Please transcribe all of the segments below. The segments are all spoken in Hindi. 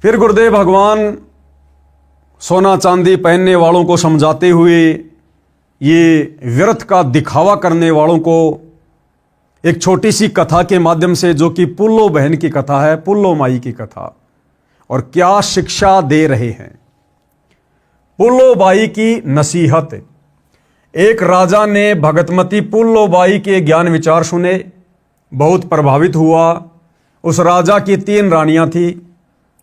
फिर गुरुदेव भगवान सोना चांदी पहनने वालों को समझाते हुए ये व्यर्थ का दिखावा करने वालों को एक छोटी सी कथा के माध्यम से, जो कि पुल्लो बहन की कथा है, पुल्लो माई की कथा, और क्या शिक्षा दे रहे हैं। पुल्लो बाई की नसीहत। एक राजा ने भगतमती पुल्लो बाई के ज्ञान विचार सुने, बहुत प्रभावित हुआ। उस राजा की 3 रानियां थी।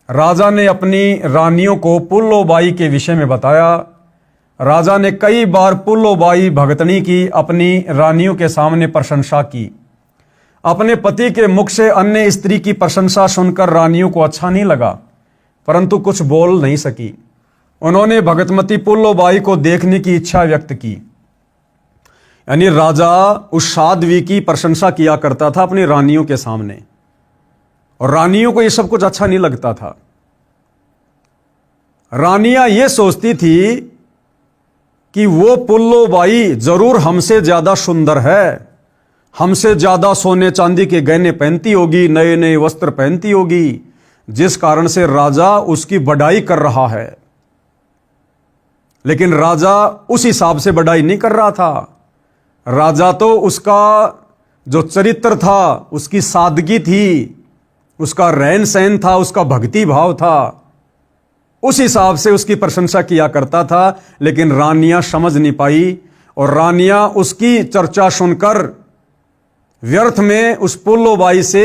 राजा ने अपनी रानियों को पुल्लो बाई के विषय में बताया। राजा ने कई बार पुल्लो बाई भगतनी की अपनी रानियों के सामने प्रशंसा की। अपने पति के मुख से अन्य स्त्री की प्रशंसा सुनकर रानियों को अच्छा नहीं लगा, परंतु कुछ बोल नहीं सकी। उन्होंने भगतमती पुल्लो बाई को देखने की इच्छा व्यक्त की। यानी राजा उस साध्वी की प्रशंसा किया करता था अपनी रानियों के सामने, और रानियों को यह सब कुछ अच्छा नहीं लगता था। रानियां यह सोचती थी कि वो पुल्लो बाई जरूर हमसे ज्यादा सुंदर है, हमसे ज्यादा सोने चांदी के गहने पहनती होगी, नए नए वस्त्र पहनती होगी, जिस कारण से राजा उसकी बढ़ाई कर रहा है। लेकिन राजा उस हिसाब से बढ़ाई नहीं कर रहा था। राजा तो उसका जो चरित्र था, उसकी सादगी थी, उसका रहन सहन था, उसका भक्ति भाव था, उस हिसाब से उसकी प्रशंसा किया करता था। लेकिन रानियां समझ नहीं पाई, और रानियां उसकी चर्चा सुनकर व्यर्थ में उस पुल्लो बाई से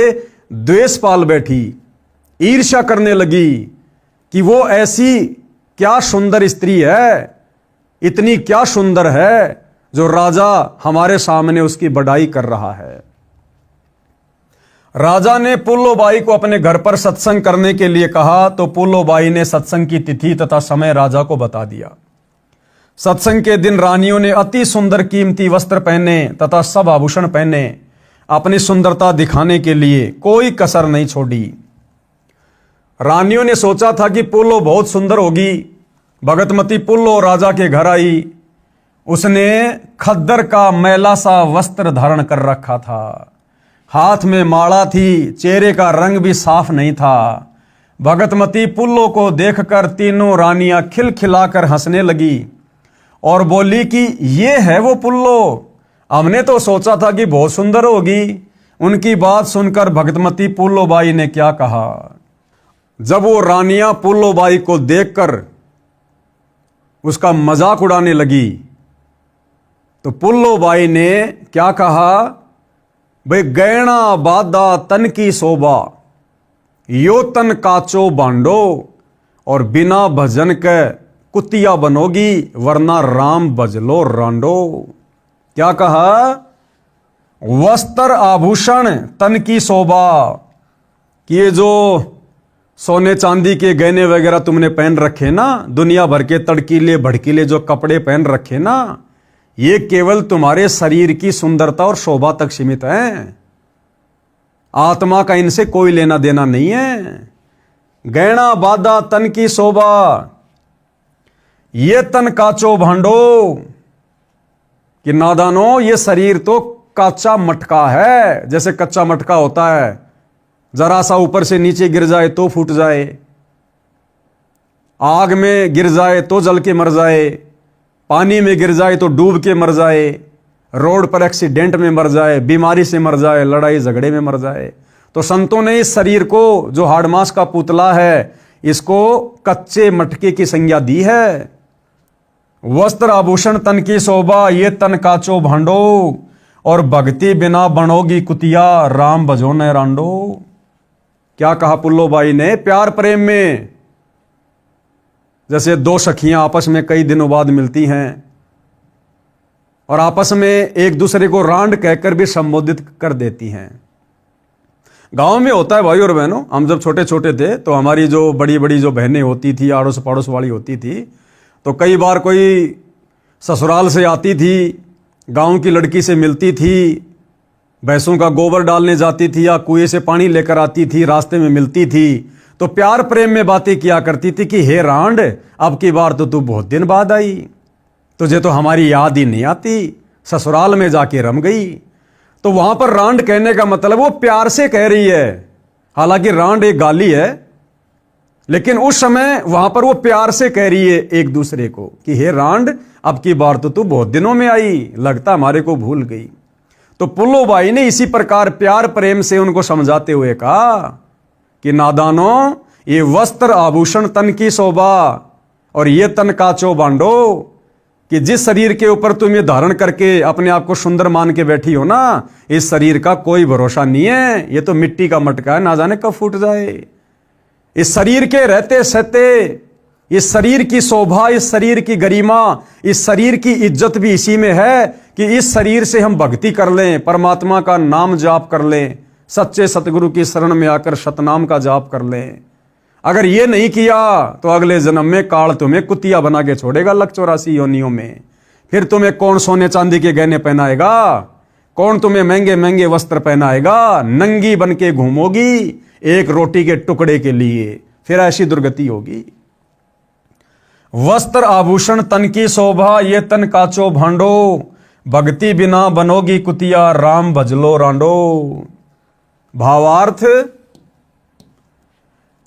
द्वेष पाल बैठी, ईर्ष्या करने लगी कि वो ऐसी क्या सुंदर स्त्री है, इतनी क्या सुंदर है, जो राजा हमारे सामने उसकी बढ़ाई कर रहा है। राजा ने पुल्लो बाई को अपने घर पर सत्संग करने के लिए कहा, तो पुल्लो बाई ने सत्संग की तिथि तथा समय राजा को बता दिया। सत्संग के दिन रानियों ने अति सुंदर कीमती वस्त्र पहने तथा सब आभूषण पहने, अपनी सुंदरता दिखाने के लिए कोई कसर नहीं छोड़ी। रानियों ने सोचा था कि पुल्लो बहुत सुंदर होगी। भगतमती पुल्लो राजा के घर आई। उसने खद्दर का मैला सा वस्त्र धारण कर रखा था, हाथ में माला थी, चेहरे का रंग भी साफ नहीं था। भगतमती पुल्लो को देखकर तीनों रानियां खिलखिलाकर हंसने लगी और बोली कि ये है वो पुल्लो, हमने तो सोचा था कि बहुत सुंदर होगी। उनकी बात सुनकर भगतमती पुल्लो बाई ने क्या कहा। जब वो रानियां पुल्लो बाई को देखकर उसका मजाक उड़ाने लगी, तो पुल्लो बाई ने क्या कहा, भाई गहना बादा तन की शोभा, यो तन काचो बांडो, और बिना भजन के कुतिया बनोगी, वरना राम भजलो रांडो। क्या कहा, वस्त्र आभूषण तन की शोभा, कि ये जो सोने चांदी के गहने वगैरह तुमने पहन रखे ना, दुनिया भर के तड़कीले भड़कीले जो कपड़े पहन रखे ना, ये केवल तुम्हारे शरीर की सुंदरता और शोभा तक सीमित है। आत्मा का इनसे कोई लेना देना नहीं है। गहना बादा तन की शोभा, ये तन काचो भांडो, कि नादानो ये शरीर तो काचा मटका है। जैसे कच्चा मटका होता है, जरा सा ऊपर से नीचे गिर जाए तो फूट जाए, आग में गिर जाए तो जल के मर जाए, पानी में गिर जाए तो डूब के मर जाए, रोड पर एक्सीडेंट में मर जाए, बीमारी से मर जाए, लड़ाई झगड़े में मर जाए। तो संतों ने इस शरीर को, जो हाड़मास का पुतला है, इसको कच्चे मटके की संज्ञा दी है। वस्त्र आभूषण तन की शोभा, ये तन काचो भांडो, और भक्ति बिना बनोगी कुतिया, राम भजो न रांडो। क्या कहा पुल्लो बाई ने प्यार प्रेम में। जैसे दो सखियां आपस में कई दिनों बाद मिलती हैं और आपस में एक दूसरे को रांड कहकर भी संबोधित कर देती हैं। गांव में होता है भाई और बहनों, हम जब छोटे छोटे थे तो हमारी जो बड़ी बड़ी जो बहनें होती थी, आड़ोस पड़ोस वाली होती थी, तो कई बार कोई ससुराल से आती थी, गांव की लड़की से मिलती थी, भैंसों का गोबर डालने जाती थी या कुएं से पानी लेकर आती थी, रास्ते में मिलती थी, तो प्यार प्रेम में बातें किया करती थी कि हे रांड, अब की बार तो तू बहुत दिन बाद आई, तुझे तो हमारी याद ही नहीं आती, ससुराल में जाके रम गई। तो वहां पर रांड कहने का मतलब वो प्यार से कह रही है। हालांकि रांड एक गाली है, लेकिन उस समय वहां पर वो प्यार से कह रही है एक दूसरे को कि हे रांड, अब की बार तो तू बहुत दिनों में आई, लगता हमारे को भूल गई। तो पुल्लोबाई ने इसी प्रकार प्यार प्रेम से उनको समझाते हुए कहा कि नादानों, ये वस्त्र आभूषण तन की शोभा और ये तन काचो बांडो, कि जिस शरीर के ऊपर तुम ये धारण करके अपने आप को सुंदर मान के बैठी हो ना, इस शरीर का कोई भरोसा नहीं है, ये तो मिट्टी का मटका है, ना जाने कब फूट जाए। इस शरीर के रहते सहते, इस शरीर की शोभा, इस शरीर की गरिमा, इस शरीर की इज्जत भी इसी में है कि इस शरीर से हम भक्ति कर लें, परमात्मा का नाम जाप कर लें, सच्चे सतगुरु की शरण में आकर सतनाम का जाप कर लें। अगर ये नहीं किया तो अगले जन्म में काल तुम्हें कुतिया बना के छोड़ेगा लख 84 योनियों में। फिर तुम्हें कौन सोने चांदी के गहने पहनाएगा, कौन तुम्हें महंगे महंगे वस्त्र पहनाएगा, नंगी बन के घूमोगी एक रोटी के टुकड़े के लिए, फिर ऐसी दुर्गति होगी। वस्त्र आभूषण तन की शोभा, ये तन काचो भांडो, भक्ति बिना बनोगी कुतिया, राम भजलो रांडो। भावार्थ,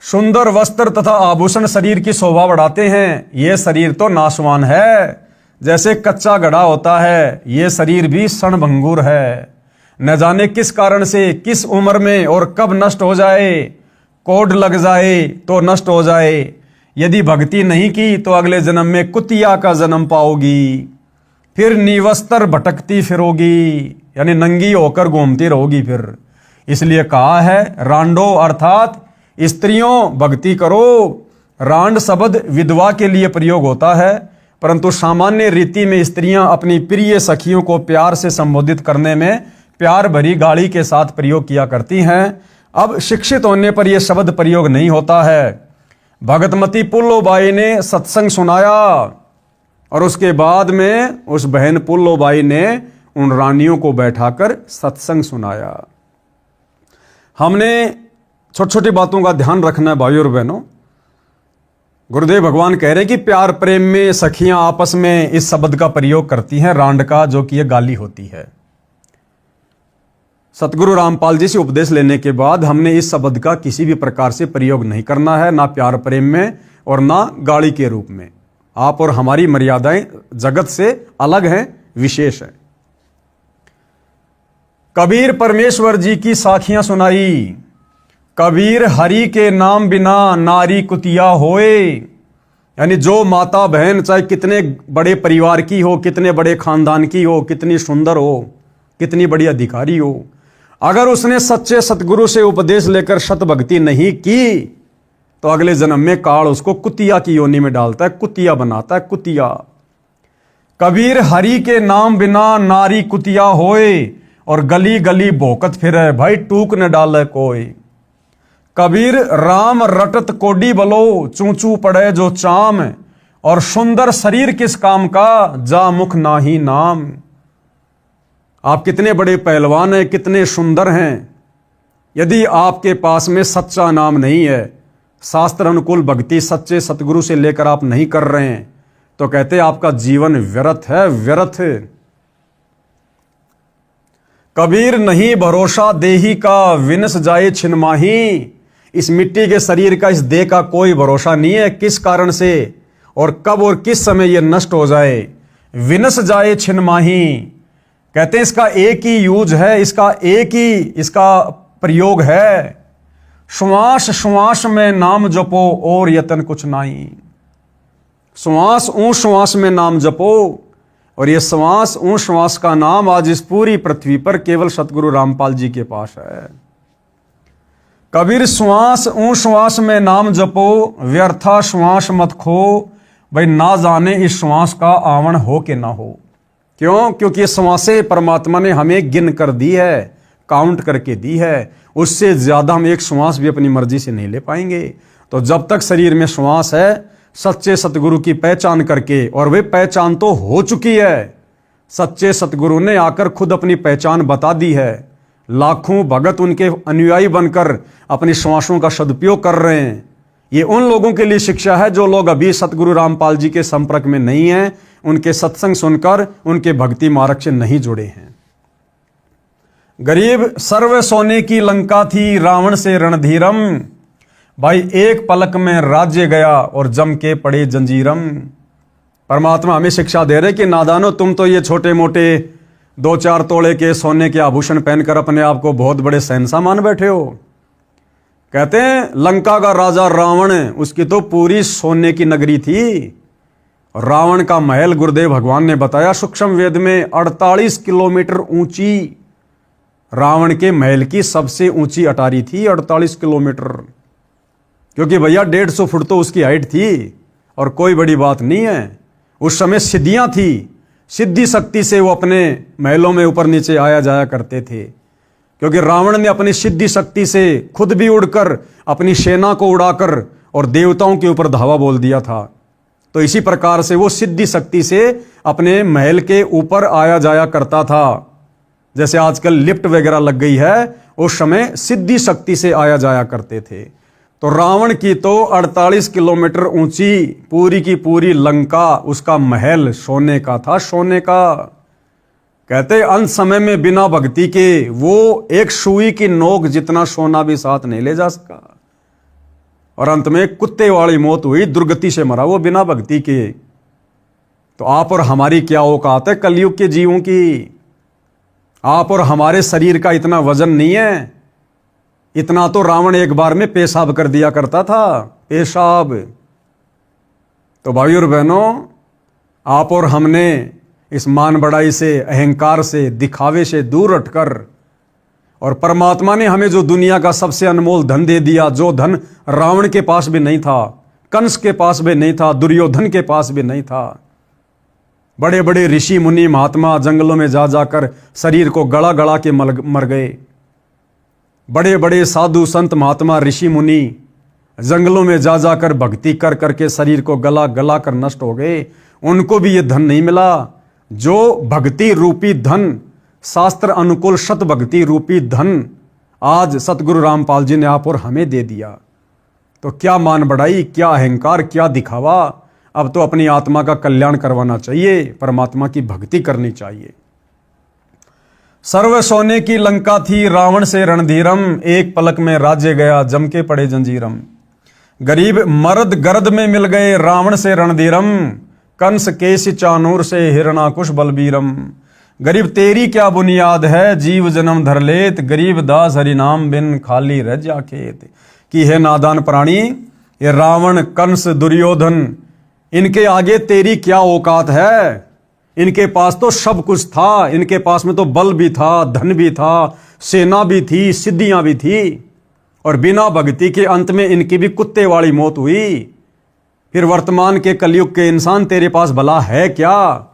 सुंदर वस्त्र तथा आभूषण शरीर की शोभा बढ़ाते हैं, ये शरीर तो नाशवान है, जैसे कच्चा घड़ा होता है, ये शरीर भी क्षणभंगुर है, न जाने किस कारण से, किस उम्र में और कब नष्ट हो जाए, कोड लग जाए तो नष्ट हो जाए। यदि भक्ति नहीं की तो अगले जन्म में कुतिया का जन्म पाओगी, फिर निवस्त्र भटकती फिरोगी, यानी नंगी होकर घूमती रहोगी फिर। इसलिए कहा है रांडो, अर्थात स्त्रियों भक्ति करो। रांड शब्द विधवा के लिए प्रयोग होता है, परंतु सामान्य रीति में स्त्रियां अपनी प्रिय सखियों को प्यार से संबोधित करने में प्यार भरी गाली के साथ प्रयोग किया करती हैं। अब शिक्षित होने पर यह शब्द प्रयोग नहीं होता है। भगतमती पुल्लोबाई ने सत्संग सुनाया और उसके बाद में उस बहन पुल्लोबाई ने उन रानियों को बैठाकर सत्संग सुनाया। हमने छोटी छोटी बातों का ध्यान रखना है भाइयों और बहनों। गुरुदेव भगवान कह रहे हैं कि प्यार प्रेम में सखियां आपस में इस शब्द का प्रयोग करती हैं, रांड का, जो कि यह गाली होती है। सतगुरु रामपाल जी से उपदेश लेने के बाद हमने इस शब्द का किसी भी प्रकार से प्रयोग नहीं करना है, ना प्यार प्रेम में और ना गाली के रूप में। आप और हमारी मर्यादाएं जगत से अलग हैं, विशेष है। कबीर परमेश्वर जी की साखियां सुनाई। कबीर हरि के नाम बिना नारी कुतिया होए, यानी जो माता बहन चाहे कितने बड़े परिवार की हो, कितने बड़े खानदान की हो, कितनी सुंदर हो, कितनी बड़ी अधिकारी हो, अगर उसने सच्चे सतगुरु से उपदेश लेकर सत भक्ति नहीं की तो अगले जन्म में काल उसको कुतिया की योनि में डालता है, कुतिया बनाता है, कुतिया। कबीर हरि के नाम बिना नारी कुतिया होए, और गली गली भोकत फिरे, भाई टूक न डाले कोई। कबीर राम रटत कोडी बलो, चूचू पड़े जो चाम, और सुंदर शरीर किस काम का, जा मुख नाही नाम। आप कितने बड़े पहलवान हैं, कितने सुंदर हैं, यदि आपके पास में सच्चा नाम नहीं है, शास्त्र अनुकूल भक्ति सच्चे सतगुरु से लेकर आप नहीं कर रहे हैं, तो कहते आपका जीवन व्यर्थ है, व्यर्थ। कबीर नहीं भरोसा देही का, विनस जाए छिनमाही। इस मिट्टी के शरीर का, इस देह का कोई भरोसा नहीं है, किस कारण से और कब और किस समय यह नष्ट हो जाए। विनस जाए छिनमाही, कहते हैं इसका एक ही यूज है, इसका एक ही इसका प्रयोग है। श्वास श्वास में नाम जपो और यतन कुछ नहीं। श्वास ऊं श्वास में नाम जपो, और ये श्वास ऊं श्वास का नाम आज इस पूरी पृथ्वी पर केवल सतगुरु रामपाल जी के पास है। कबीर श्वास ऊं श्वास में नाम जपो, व्यर्था श्वास मत खो, भाई ना जाने इस श्वास का आवन हो कि ना हो। क्यों? क्योंकि ये श्वासें परमात्मा ने हमें गिन कर दी है, काउंट करके दी है, उससे ज्यादा हम एक श्वास भी अपनी मर्जी से नहीं ले पाएंगे। तो जब तक शरीर में श्वास है, सच्चे सतगुरु की पहचान करके, और वे पहचान तो हो चुकी है, सच्चे सतगुरु ने आकर खुद अपनी पहचान बता दी है। लाखों भगत उनके अनुयायी बनकर अपनी श्वासों का सदुपयोग कर रहे हैं। ये उन लोगों के लिए शिक्षा है जो लोग अभी सतगुरु रामपाल जी के संपर्क में नहीं हैं, उनके सत्संग सुनकर उनके भक्ति मार्ग से नहीं जुड़े हैं। गरीब सर्व सोने की लंका थी, रावण से रणधीरम। भाई एक पलक में राज्य गया और जम के पड़े जंजीरम। परमात्मा हमें शिक्षा दे रहे कि नादानो, तुम तो ये छोटे मोटे 2-4 तोड़े के सोने के आभूषण पहनकर अपने आप को बहुत बड़े शहंशाह मान बैठे हो। कहते हैं लंका का राजा रावण, उसकी तो पूरी सोने की नगरी थी। रावण का महल गुरुदेव भगवान ने बताया सूक्ष्म वेद में 48 किलोमीटर ऊंची रावण के महल की सबसे ऊंची अटारी थी, 48 किलोमीटर। क्योंकि भैया 150 फुट तो उसकी हाइट थी और कोई बड़ी बात नहीं है। उस समय सिद्धियां थी, सिद्धि शक्ति से वो अपने महलों में ऊपर नीचे आया जाया करते थे। क्योंकि रावण ने अपनी सिद्धि शक्ति से खुद भी उड़कर अपनी सेना को उड़ाकर और देवताओं के ऊपर धावा बोल दिया था। तो इसी प्रकार से वो सिद्धि शक्ति से अपने महल के ऊपर आया जाया करता था। जैसे आजकल लिफ्ट वगैरह लग गई है, उस समय सिद्धि शक्ति से आया जाया करते थे। तो रावण की तो 48 किलोमीटर ऊंची पूरी की पूरी लंका, उसका महल सोने का था, सोने का। कहते अंत समय में बिना भक्ति के वो एक सुई की नोक जितना सोना भी साथ नहीं ले जा सका और अंत में कुत्ते वाली मौत हुई, दुर्गति से मरा वो बिना भक्ति के। तो आप और हमारी क्या औकात है कलयुग के जीवों की? आप और हमारे शरीर का इतना वजन नहीं है। इतना तो रावण एक बार में पेशाब कर दिया करता था, पेशाब। तो भाई और बहनों, आप और हमने इस मान बढ़ाई से, अहंकार से, दिखावे से दूर हटकर और परमात्मा ने हमें जो दुनिया का सबसे अनमोल धन दे दिया, जो धन रावण के पास भी नहीं था, कंस के पास भी नहीं था, दुर्योधन के पास भी नहीं था। बड़े बड़े ऋषि मुनि महात्मा जंगलों में जा जाकर शरीर को गला गला के मर गए। बड़े बड़े साधु संत महात्मा ऋषि मुनि जंगलों में जा जाकर भक्ति कर करके शरीर को गला गला कर नष्ट हो गए। उनको भी ये धन नहीं मिला जो भक्ति रूपी धन, शास्त्र अनुकूल सत भक्ति रूपी धन आज सतगुरु रामपाल जी ने आप और हमें दे दिया। तो क्या मान बढ़ाई, क्या अहंकार, क्या दिखावा। अब तो अपनी आत्मा का कल्याण करवाना चाहिए, परमात्मा की भक्ति करनी चाहिए। सर्व सोने की लंका थी रावण से रणधीरम, एक पलक में राज्य गया जम के पड़े जंजीरम। गरीब मर्द गर्द में मिल गए रावण से रणधीरम, कंस केश चानूर से हिरणाकुश बलबीरम। गरीब तेरी क्या बुनियाद है जीव जन्म धर लेत, गरीब दास हरिनाम बिन खाली रह जा खेत। कि है नादान प्राणी, ये रावण कंस दुर्योधन, इनके आगे तेरी क्या औकात है? इनके पास तो सब कुछ था, इनके पास में तो बल भी था, धन भी था, सेना भी थी, सिद्धियां भी थी, और बिना भक्ति के अंत में इनकी भी कुत्ते वाली मौत हुई। फिर वर्तमान के कलयुग के इंसान तेरे पास भला है क्या?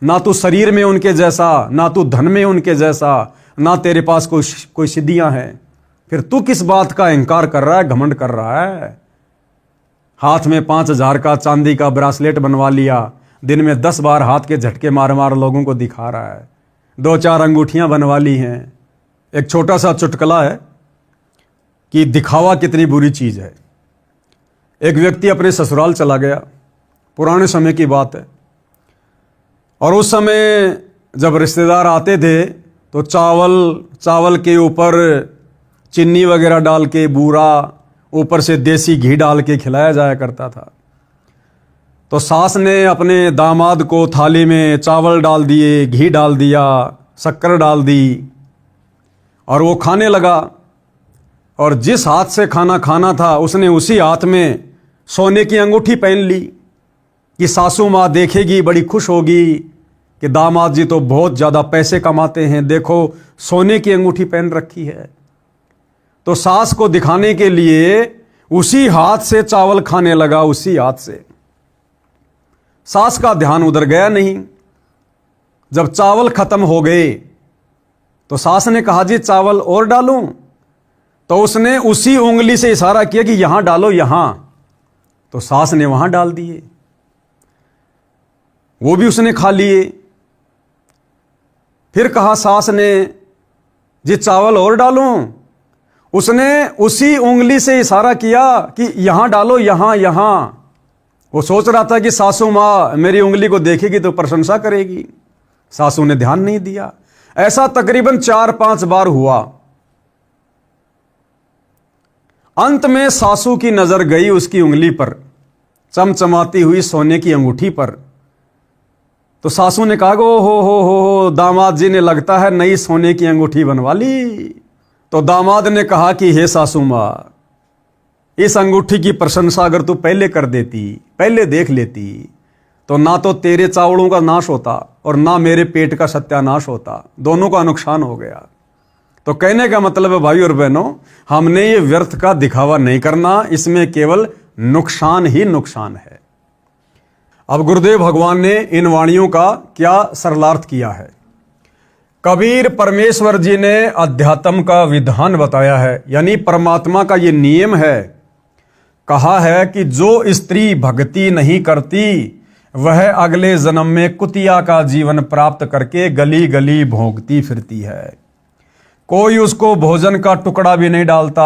ना तू शरीर में उनके जैसा, ना तू धन में उनके जैसा, ना तेरे पास कोई सिद्धियां हैं। फिर तू किस बात का अहंकार कर रहा है, घमंड कर रहा है? हाथ में 5000 का चांदी का ब्रासलेट बनवा लिया, दिन में 10 बार हाथ के झटके मार मार लोगों को दिखा रहा है। 2-4 अंगूठियां बनवा ली हैं। एक छोटा सा चुटकुला है कि दिखावा कितनी बुरी चीज है। एक व्यक्ति अपने ससुराल चला गया, पुराने समय की बात है, और उस समय जब रिश्तेदार आते थे तो चावल के ऊपर चीनी वगैरह डाल के, बूरा ऊपर से देसी घी डाल के खिलाया जाया करता था। तो सास ने अपने दामाद को थाली में चावल डाल दिए, घी डाल दिया, शक्कर डाल दी, और वो खाने लगा। और जिस हाथ से खाना खाना था उसने उसी हाथ में सोने की अंगूठी पहन ली कि सासू माँ देखेगी, बड़ी खुश होगी कि दामाद जी तो बहुत ज़्यादा पैसे कमाते हैं, देखो सोने की अंगूठी पहन रखी है। तो सास को दिखाने के लिए उसी हाथ से चावल खाने लगा, उसी हाथ से। सास का ध्यान उधर गया नहीं। जब चावल खत्म हो गए तो सास ने कहा जी चावल और डालूं? तो उसने उसी उंगली से इशारा किया कि यहां डालो, यहां। तो सास ने वहां डाल दिए, वो भी उसने खा लिए। फिर कहा सास ने जी चावल और डालूं? उसने उसी उंगली से इशारा किया कि यहां डालो, यहां यहां। वो सोच रहा था कि सासू माँ मेरी उंगली को देखेगी तो प्रशंसा करेगी। सासू ने ध्यान नहीं दिया। ऐसा तकरीबन 4-5 बार हुआ। अंत में सासू की नजर गई उसकी उंगली पर, चमचमाती हुई सोने की अंगूठी पर। तो सासू ने कहा, ओ हो दामाद जी ने लगता है नई सोने की अंगूठी बनवा ली। तो दामाद ने कहा कि हे सासू मां, इस अंगूठी की प्रशंसा अगर तू पहले कर देती, पहले देख लेती, तो ना तो तेरे चावलों का नाश होता और ना मेरे पेट का सत्यानाश होता, दोनों का नुकसान हो गया। तो कहने का मतलब है भाई और बहनों, हमने ये व्यर्थ का दिखावा नहीं करना, इसमें केवल नुकसान ही नुकसान है। अब गुरुदेव भगवान ने इन वाणियों का क्या सरलार्थ किया है। कबीर परमेश्वर जी ने अध्यात्म का विधान बताया है, यानी परमात्मा का ये नियम है। कहा है कि जो स्त्री भक्ति नहीं करती वह अगले जन्म में कुतिया का जीवन प्राप्त करके गली गली भोंकती फिरती है। कोई उसको भोजन का टुकड़ा भी नहीं डालता।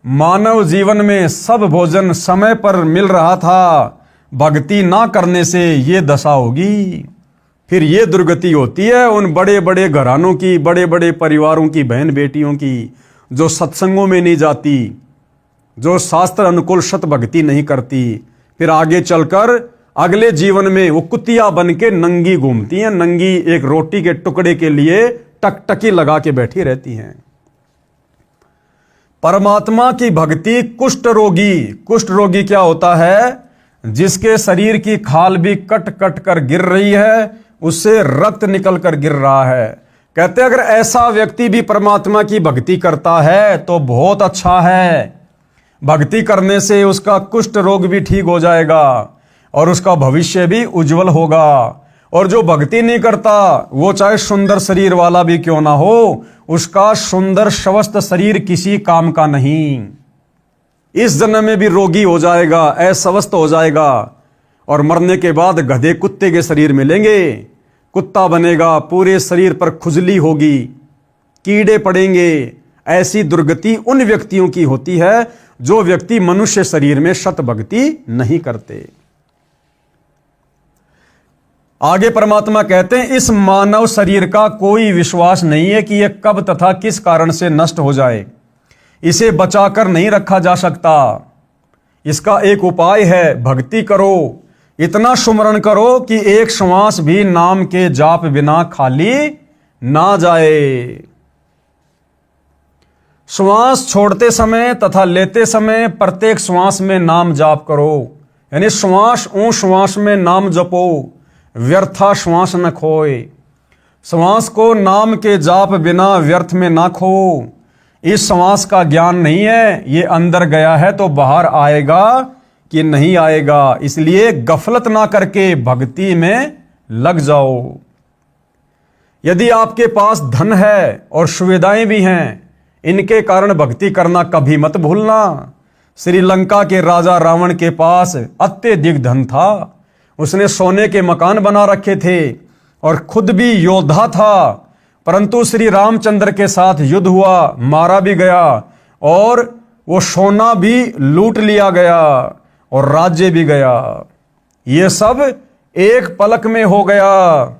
मानव जीवन में सब भोजन समय पर मिल रहा था, भक्ति ना करने से ये दशा होगी। फिर ये दुर्गति होती है उन बड़े बड़े घरानों की, बड़े बड़े परिवारों की बहन बेटियों की, जो सत्संगों में नहीं जाती, जो शास्त्र अनुकूल शत भक्ति नहीं करती। फिर आगे चलकर अगले जीवन में वो कुतिया बन के नंगी घूमती हैं, नंगी एक रोटी के टुकड़े के लिए टकटकी लगा के बैठी रहती हैं। परमात्मा की भक्ति कुष्ठ रोगी क्या होता है? जिसके शरीर की खाल भी कट कट कर गिर रही है, उससे रक्त निकल कर गिर रहा है। कहते अगर ऐसा व्यक्ति भी परमात्मा की भक्ति करता है तो बहुत अच्छा है। भक्ति करने से उसका कुष्ठ रोग भी ठीक हो जाएगा और उसका भविष्य भी उज्जवल होगा। और जो भक्ति नहीं करता वो चाहे सुंदर शरीर वाला भी क्यों ना हो, उसका सुंदर स्वस्थ शरीर किसी काम का नहीं। इस जन्म में भी रोगी हो जाएगा, अस्वस्थ हो जाएगा और मरने के बाद गधे कुत्ते के शरीर मिलेंगे, कुत्ता बनेगा, पूरे शरीर पर खुजली होगी, कीड़े पड़ेंगे। ऐसी दुर्गति उन व्यक्तियों की होती है जो व्यक्ति मनुष्य शरीर में शत भक्ति नहीं करते। आगे परमात्मा कहते हैं इस मानव शरीर का कोई विश्वास नहीं है कि यह कब तथा किस कारण से नष्ट हो जाए। इसे बचाकर नहीं रखा जा सकता। इसका एक उपाय है, भक्ति करो, इतना सुमरण करो कि एक श्वास भी नाम के जाप बिना खाली ना जाए। श्वास छोड़ते समय तथा लेते समय प्रत्येक श्वास में नाम जाप करो, यानी श्वास में नाम जपो, व्यर्था श्वास न खोए। श्वास को नाम के जाप बिना व्यर्थ में ना खो। इस श्वास का ज्ञान नहीं है, ये अंदर गया है तो बाहर आएगा कि नहीं आएगा। इसलिए गफलत ना करके भक्ति में लग जाओ। यदि आपके पास धन है और सुविधाएं भी हैं, इनके कारण भक्ति करना कभी मत भूलना। श्रीलंका के राजा रावण के पास अत्यधिक धन था, उसने सोने के मकान बना रखे थे और खुद भी योद्धा था, परंतु श्री रामचंद्र के साथ युद्ध हुआ, मारा भी गया और वो सोना भी लूट लिया गया और राज्य भी गया। ये सब एक पलक में हो गया,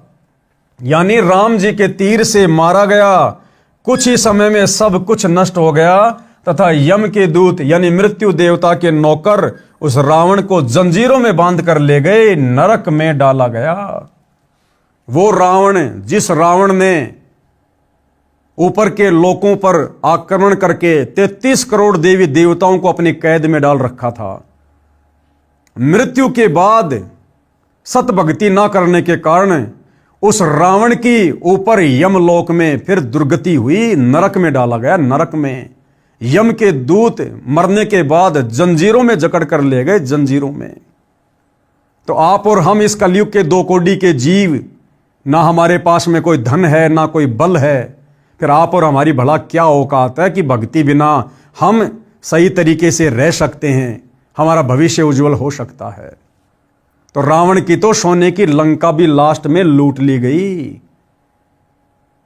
यानी राम जी के तीर से मारा गया। कुछ ही समय में सब कुछ नष्ट हो गया तथा यम के दूत यानी मृत्यु देवता के नौकर उस रावण को जंजीरों में बांध कर ले गए, नरक में डाला गया। वो रावण, जिस रावण ने ऊपर के लोकों पर आक्रमण करके 33 करोड़ देवी देवताओं को अपनी कैद में डाल रखा था, मृत्यु के बाद सत भक्ति ना करने के कारण उस रावण की ऊपर यमलोक में फिर दुर्गति हुई, नरक में डाला गया। नरक में यम के दूत मरने के बाद जंजीरों में जकड़ कर ले गए, जंजीरों में। तो आप और हम इस कलयुग के दो कोड़ी के जीव, ना हमारे पास में कोई धन है ना कोई बल है, फिर आप और हमारी भला क्या औकात है कि भक्ति बिना हम सही तरीके से रह सकते हैं, हमारा भविष्य उज्जवल हो सकता है। तो रावण की तो सोने की लंका भी लास्ट में लूट ली गई।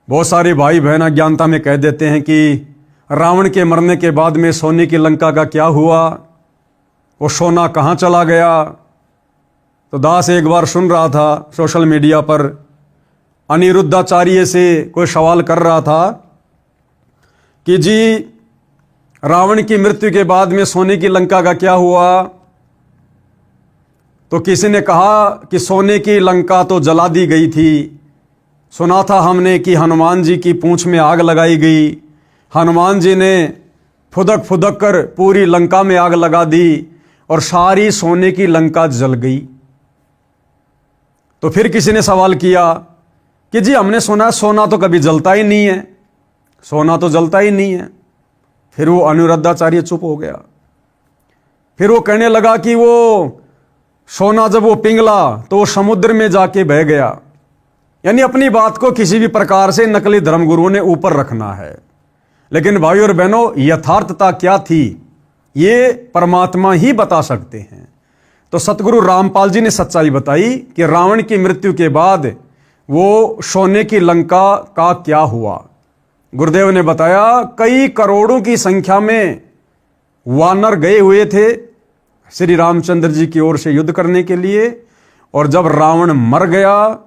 बहुत सारे भाई बहन अज्ञानता में कह देते हैं कि रावण के मरने के बाद में सोने की लंका का क्या हुआ, वो सोना कहाँ चला गया। तो दास एक बार सुन रहा था सोशल मीडिया पर, अनिरुद्धाचार्य से कोई सवाल कर रहा था कि जी रावण की मृत्यु के बाद में सोने की लंका का क्या हुआ? तो किसी ने कहा कि सोने की लंका तो जला दी गई थी। सुना था हमने कि हनुमान जी की पूंछ में आग लगाई गई, हनुमान जी ने फुदक फुदक कर पूरी लंका में आग लगा दी और सारी सोने की लंका जल गई। तो फिर किसी ने सवाल किया कि जी हमने सुना सोना तो कभी जलता ही नहीं है, सोना तो जलता ही नहीं है। फिर वो अनिरुद्धाचार्य चुप हो गया। फिर वो कहने लगा कि वो सोना जब वो पिघला तो वो समुद्र में जाके बह गया। यानी अपनी बात को किसी भी प्रकार से नकली धर्मगुरुओं ने ऊपर रखना है। लेकिन भाइयों और बहनों, यथार्थता क्या थी ये परमात्मा ही बता सकते हैं। तो सतगुरु रामपाल जी ने सच्चाई बताई कि रावण की मृत्यु के बाद वो सोने की लंका का क्या हुआ। गुरुदेव ने बताया कई करोड़ों की संख्या में वानर गए हुए थे श्री रामचंद्र जी की ओर से युद्ध करने के लिए, और जब रावण मर गया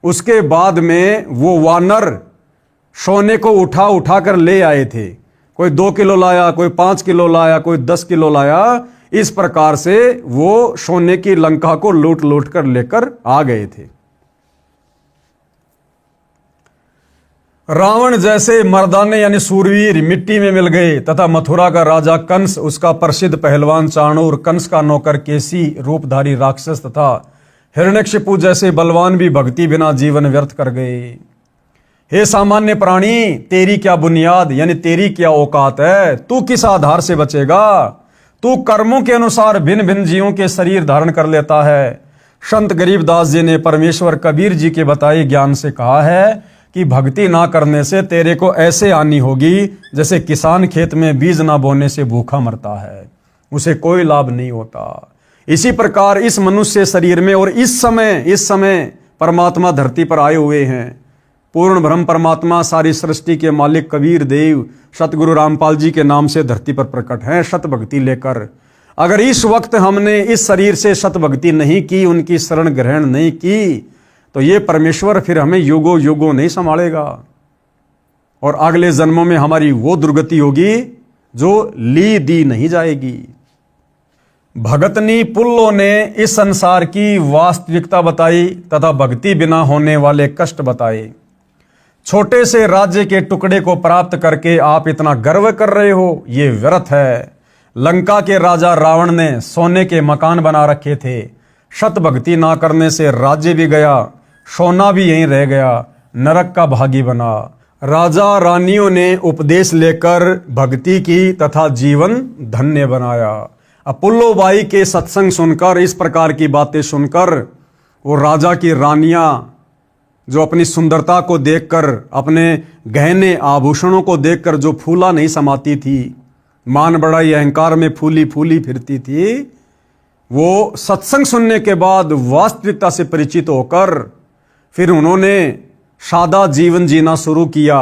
उसके बाद में वो वानर सोने को उठा उठा कर ले आए थे। कोई 2 किलो लाया, कोई 5 किलो लाया, कोई 10 किलो लाया। इस प्रकार से वो सोने की लंका को लूट लूट कर लेकर आ गए थे। रावण जैसे मर्दाने यानी सूरवीर मिट्टी में मिल गए तथा मथुरा का राजा कंस, उसका प्रसिद्ध पहलवान चाणूर, कंस का नौकर केसी, रूपधारी राक्षस तथा हिरण्यकशिपु जैसे बलवान भी भक्ति बिना जीवन व्यर्थ कर गए। हे सामान्य प्राणी, तेरी क्या बुनियाद यानी तेरी क्या औकात है? तू किस आधार से बचेगा? तू कर्मों के अनुसार भिन्न भिन्न जीवों के शरीर धारण कर लेता है। संत गरीबदास जी ने परमेश्वर कबीर जी के बताए ज्ञान से कहा है कि भक्ति ना करने से तेरे को ऐसे हानि होगी जैसे किसान खेत में बीज ना बोने से भूखा मरता है, उसे कोई लाभ नहीं होता। इसी प्रकार इस मनुष्य शरीर में और इस समय परमात्मा धरती पर आए हुए हैं। पूर्ण ब्रह्म परमात्मा सारी सृष्टि के मालिक कबीर देव सतगुरु रामपाल जी के नाम से धरती पर प्रकट हैं सत भक्ति लेकर। अगर इस वक्त हमने इस शरीर से सत भक्ति नहीं की, उनकी शरण ग्रहण नहीं की, तो ये परमेश्वर फिर हमें युगों युगों नहीं संभालेगा और अगले जन्मों में हमारी वो दुर्गति होगी जो ली दी नहीं जाएगी। भगतनी पुल्लो ने इस संसार की वास्तविकता बताई तथा भक्ति बिना होने वाले कष्ट बताए। छोटे से राज्य के टुकड़े को प्राप्त करके आप इतना गर्व कर रहे हो, ये व्यर्थ है। लंका के राजा रावण ने सोने के मकान बना रखे थे। सत भक्ति ना करने से राज्य भी गया, सोना भी यहीं रह गया, नरक का भागी बना। राजा रानियों ने उपदेश लेकर भक्ति की तथा जीवन धन्य बनाया। अपुल्लो बाई के सत्संग सुनकर, इस प्रकार की बातें सुनकर, वो राजा की रानियां जो अपनी सुंदरता को देखकर, अपने गहने आभूषणों को देखकर जो फूला नहीं समाती थी, मान बड़ाई अहंकार में फूली फूली फिरती थी, वो सत्संग सुनने के बाद वास्तविकता से परिचित होकर फिर उन्होंने सादा जीवन जीना शुरू किया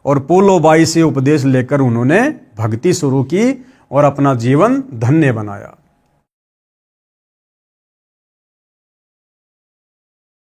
और पुल्लो बाई से उपदेश लेकर उन्होंने भक्ति शुरू की और अपना जीवन धन्य बनाया।